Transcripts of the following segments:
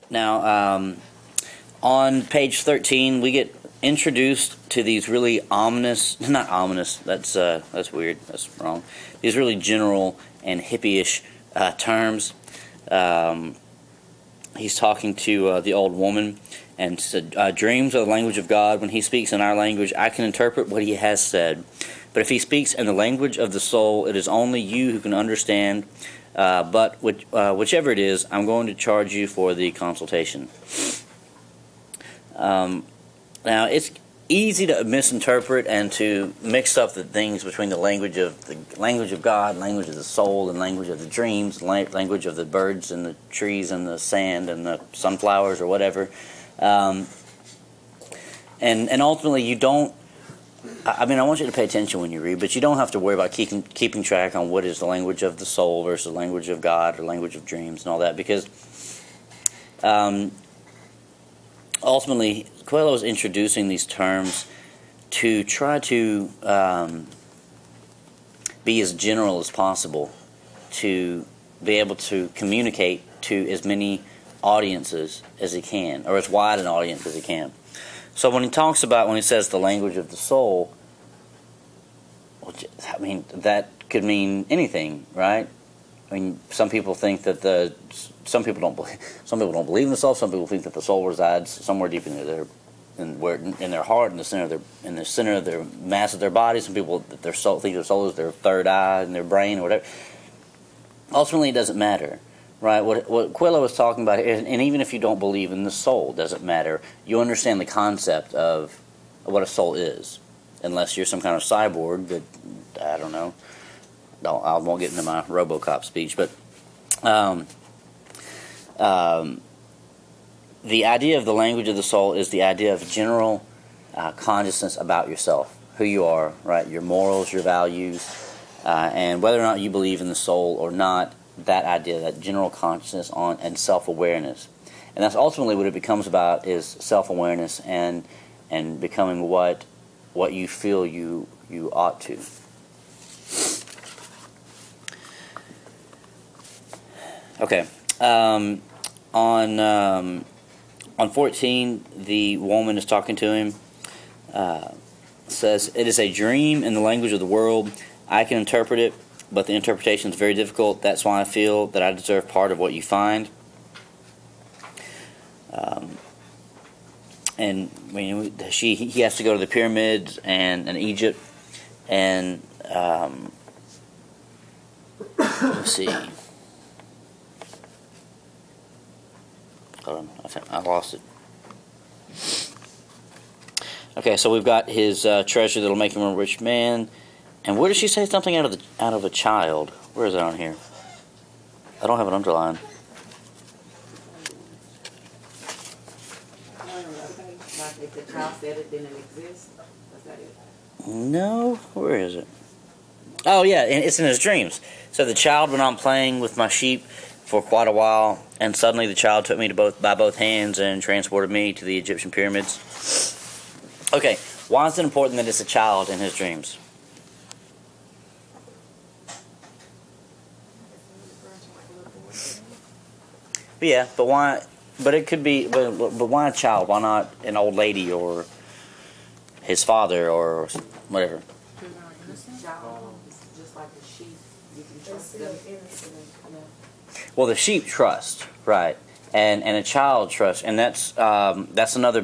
Now, on page 13, we get introduced to these really ominous, not ominous, that's weird, that's wrong, these really general and hippie-ish terms. He's talking to the old woman, and said, dreams are the language of God. When he speaks in our language, I can interpret what he has said. But if he speaks in the language of the soul, it is only you who can understand. But whichever it is, I'm going to charge you for the consultation. Now, it's easy to misinterpret and to mix up the things between the language of God, language of the soul, and language of the dreams, language of the birds and the trees and the sand and the sunflowers or whatever. And ultimately, you don't. I mean, I want you to pay attention when you read, but you don't have to worry about keeping track on what is the language of the soul versus the language of God or language of dreams and all that, because ultimately, Coelho is introducing these terms to try to be as general as possible, to be able to communicate to as many audiences as he can, or as wide an audience as he can. So when he says the language of the soul, I mean, that could mean anything, right? I mean, some people think that some people don't believe in the soul. Some people think that the soul resides somewhere deep in their heart, in the center of their mass of their body. Some people think their soul is their third eye in their brain or whatever. Ultimately, it doesn't matter, right? What Coelho is talking about, and even if you don't believe in the soul, doesn't matter. You understand the concept of what a soul is, unless you're some kind of cyborg that, I don't know. I won't get into my RoboCop speech, but the idea of the language of the soul is the idea of general consciousness about yourself, who you are, right? Your morals, your values, and whether or not you believe in the soul or not. That idea, that general consciousness on and self-awareness, and that's ultimately what it becomes about, is self-awareness and becoming what you feel you ought to. Okay, on 14, the woman is talking to him. Says, "It is a dream in the language of the world. I can interpret it, but the interpretation is very difficult. That's why I feel that I deserve part of what you find." And he has to go to the pyramids and Egypt, and let's see. Hold on, I lost it. Okay, so we've got his treasure that'll make him a rich man. And where does she say something out of a child? Where is it on here? I don't have it underlined. If the child said it didn't exist, was that it? No, where is it? Oh yeah, and it's in his dreams. So the child went on playing with my sheep for quite a while, and suddenly the child took me by both hands and transported me to the Egyptian pyramids. Okay, why is it important that it's a child in his dreams? But yeah, but why? But it could be. But why a child? Why not an old lady or his father or whatever? Just like a sheep, you can trust them. Well, the sheep trust, right, and a child trusts, and that's another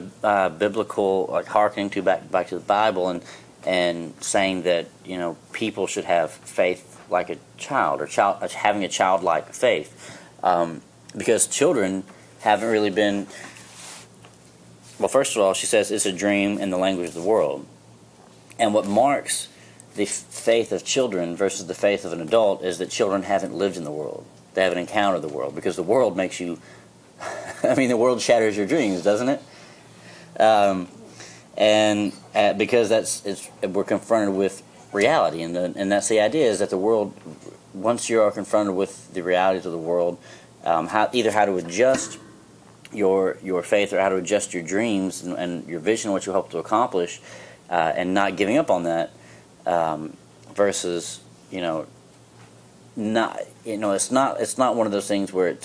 biblical, like, hearkening to back to the Bible and saying that, you know, people should have faith like a child, or having a childlike faith, because children haven't really been. Well, first of all, she says it's a dream in the language of the world, and what marks the faith of children versus the faith of an adult is that children haven't lived in the world. They haven't encountered the world, because the world makes you. I mean, the world shatters your dreams, doesn't it? Because we're confronted with reality, and that's the idea, is that the world, once you are confronted with the realities of the world, either how to adjust your faith or how to adjust your dreams and your vision, what you hope to accomplish, and not giving up on that, versus, it's not one of those things where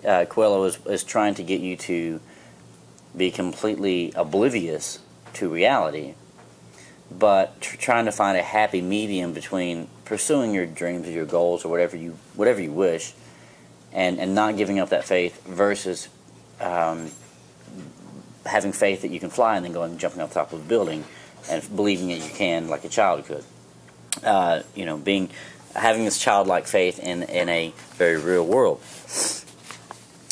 Coelho is trying to get you to be completely oblivious to reality, but trying to find a happy medium between pursuing your dreams or your goals or whatever you wish, and not giving up that faith versus having faith that you can fly and then going and jumping off the top of a building and believing that you can, like a child could. Having this childlike faith in a very real world.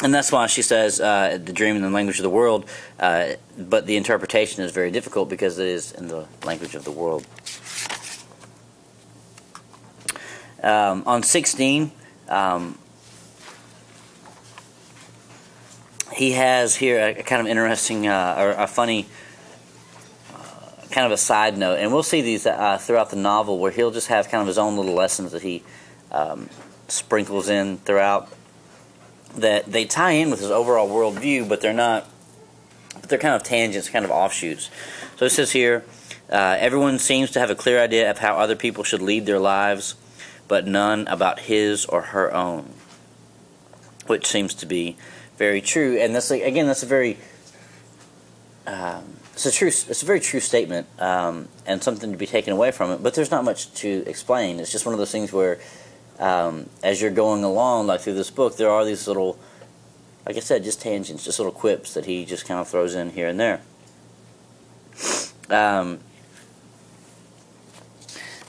And that's why she says the dream in the language of the world, but the interpretation is very difficult because it is in the language of the world. On 16, he has here a kind of interesting or a funny kind of a side note, and we'll see these throughout the novel, where he'll just have kind of his own little lessons that he sprinkles in throughout, that they tie in with his overall worldview, but they're not. But they're kind of tangents, kind of offshoots. So it says here, everyone seems to have a clear idea of how other people should lead their lives, but none about his or her own, which seems to be very true. And that's that's a very it's a very true statement, and something to be taken away from it. But there's not much to explain. It's just one of those things where, as you're going along, like through this book, there are these little, like I said, just tangents, just little quips that he just kind of throws in here and there.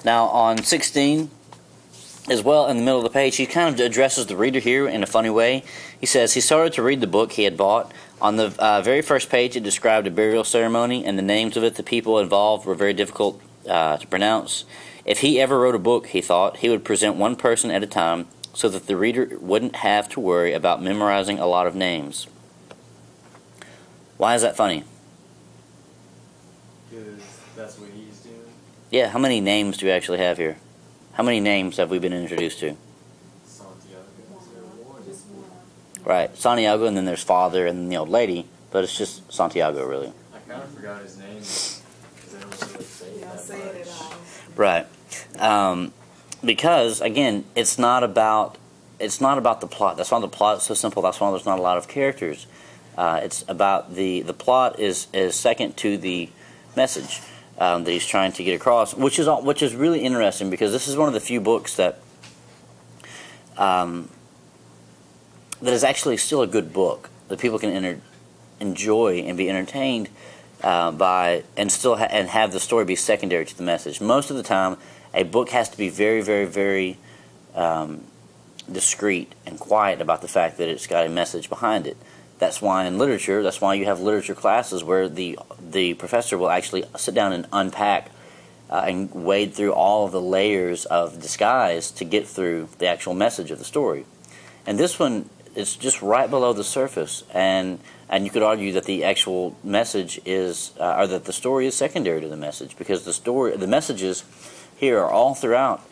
Now on 16, as well, in the middle of the page, he kind of addresses the reader here in a funny way. He says he started to read the book he had bought. On the very first page, it described a burial ceremony, and the names of it, the people involved, were very difficult to pronounce. If he ever wrote a book, he thought, he would present one person at a time so that the reader wouldn't have to worry about memorizing a lot of names. Why is that funny? Because that's what he's doing. Yeah, how many names do we actually have here? How many names have we been introduced to? Santiago. Just one. Right, Santiago, and then there's Father, and then the old lady, but it's just Santiago, really. I kind of forgot his name because they don't really say it that Say it much. at all. Right, because again, it's not about the plot. That's why the plot is so simple. That's why there's not a lot of characters. It's about the plot is second to the message that he's trying to get across, which is really interesting, because this is one of the few books that is actually still a good book that people can enjoy and be entertained by, and still and have the story be secondary to the message. Most of the time, a book has to be very, very, very discreet and quiet about the fact that it's got a message behind it. That's why in literature, that's why you have literature classes where the professor will actually sit down and unpack and wade through all of the layers of disguise to get through the actual message of the story. And this one, it's just right below the surface, and you could argue that the actual message is, or that the story is secondary to the message, because the messages here are all throughout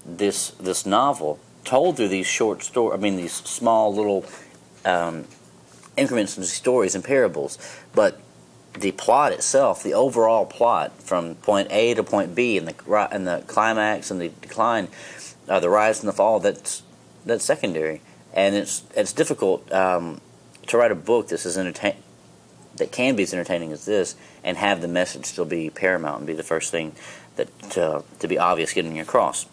this novel, told through these short these small little increments of stories and parables. But the plot itself, the overall plot from point A to point B, and the climax and the decline, the rise and the fall, that's secondary. And it's difficult to write a book that can be as entertaining as this, and have the message still be paramount and be the first thing that to be obvious getting across.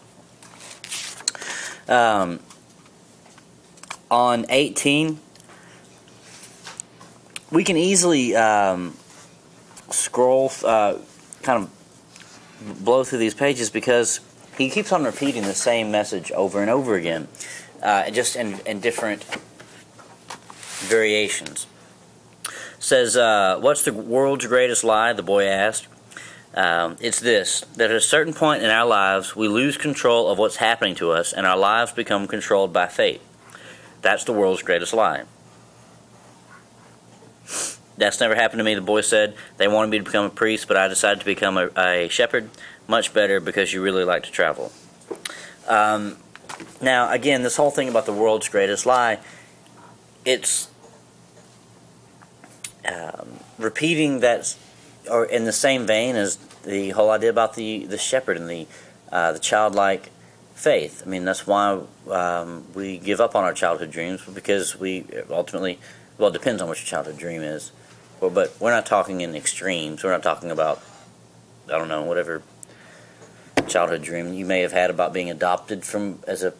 On 18, we can easily scroll, kind of blow through these pages, because he keeps on repeating the same message over and over again, just in different variations. Says, what's the world's greatest lie? The boy asked. It's this, that at a certain point in our lives, we lose control of what's happening to us, and our lives become controlled by fate. That's the world's greatest lie. That's never happened to me, the boy said. They wanted me to become a priest, but I decided to become a shepherd. Much better, because you really like to travel. Now, again, this whole thing about the world's greatest lie, it's repeating that, or in the same vein as the whole idea about the shepherd and the childlike faith. I mean, that's why we give up on our childhood dreams, because we ultimately, well, it depends on what your childhood dream is. But we're not talking in extremes. We're not talking about, I don't know, whatever childhood dream you may have had about being adopted from as a,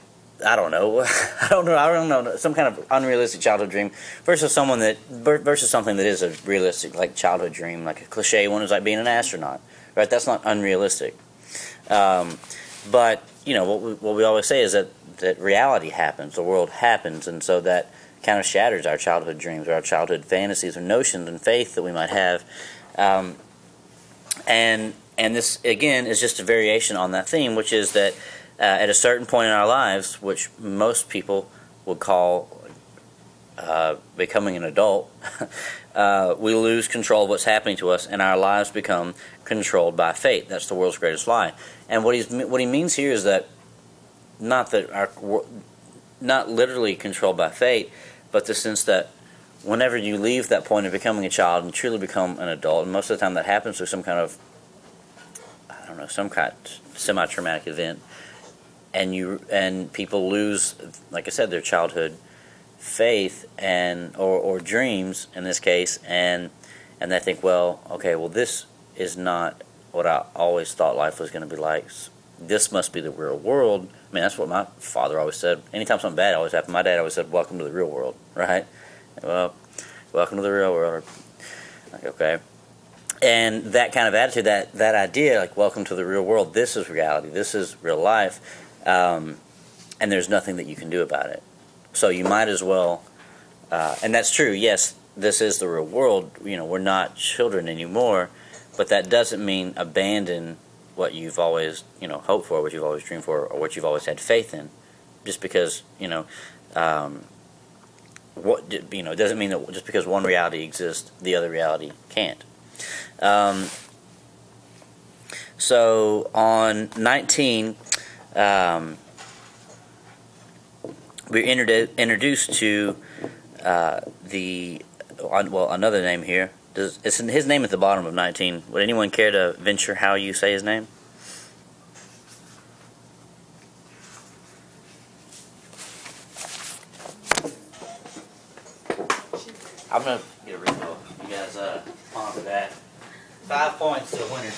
I don't know, I don't know, some kind of unrealistic childhood dream versus something that is a realistic, like, childhood dream, like a cliche one is like being an astronaut, right? That's not unrealistic. But you know what we always say is that reality happens, the world happens, and so that kind of shatters our childhood dreams or our childhood fantasies or notions and faith that we might have. And this, again, is just a variation on that theme, which is that at a certain point in our lives, which most people would call becoming an adult, we lose control of what's happening to us, and our lives become controlled by fate. That's the world's greatest lie. And what he means here is that not literally controlled by fate, but the sense that whenever you leave that point of becoming a child and truly become an adult, and most of the time that happens through some kind of, I don't know, some kind of semi-traumatic event, and people lose, like I said, their childhood faith or dreams in this case, and they think, well, okay, well, this is not what I always thought life was going to be like. This must be the real world. I mean, that's what my father always said. Anytime something bad always happened, my dad always said, welcome to the real world, right? Well, welcome to the real world. Like, okay. And that kind of attitude, that idea, like, welcome to the real world, this is reality, this is real life, and there's nothing that you can do about it. So you might as well, and that's true, yes, this is the real world, you know, we're not children anymore, but that doesn't mean abandon what you've always, you know, hoped for, what you've always dreamed for, or what you've always had faith in, just because, you know, it doesn't mean that just because one reality exists, the other reality can't. So on 19, we're introduced to another name here. It's his name at the bottom of 19. Would anyone care to venture how you say his name? I'm going to get a refill. You guys ponder that. 5 points to the winner.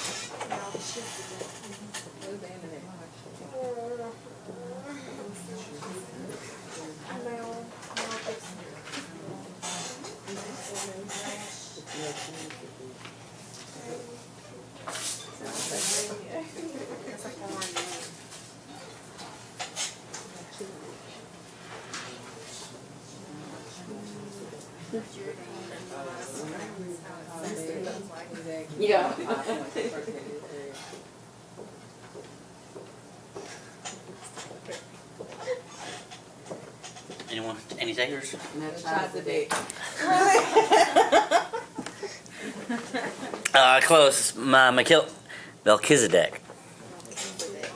Yeah. Anyone? Any takers? Try the date. Close. Melchizedek.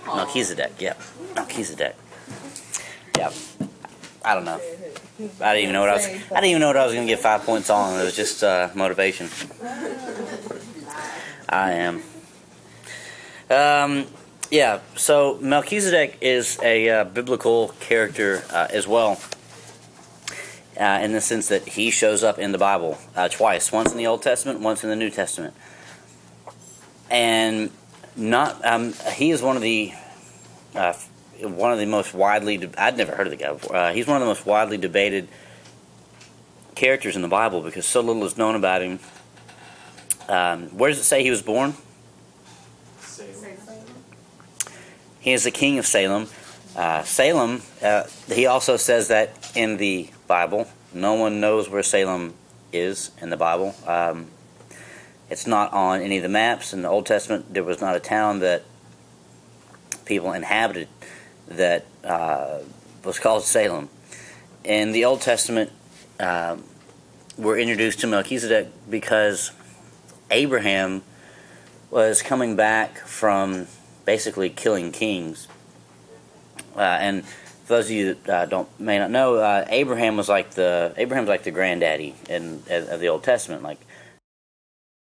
Melchizedek. Yeah. Melchizedek. Yeah. I don't know. I didn't even know what I was going to get 5 points on. It was just motivation. I am. Yeah. So Melchizedek is a biblical character as well, in the sense that he shows up in the Bible twice. Once in the Old Testament, once in the New Testament. And he is one of the most widely, I'd never heard of the guy before. He's one of the most widely debated characters in the Bible because so little is known about him. Where does it say he was born? Salem. He is the king of Salem. Salem, he also says that in the Bible. No one knows where Salem is in the Bible. It's not on any of the maps. In the Old Testament, there was not a town that people inhabited that was called Salem. In the Old Testament, we're introduced to Melchizedek because Abraham was coming back from basically killing kings. And for those of you that may not know, Abraham's like the granddaddy of the Old Testament. Like,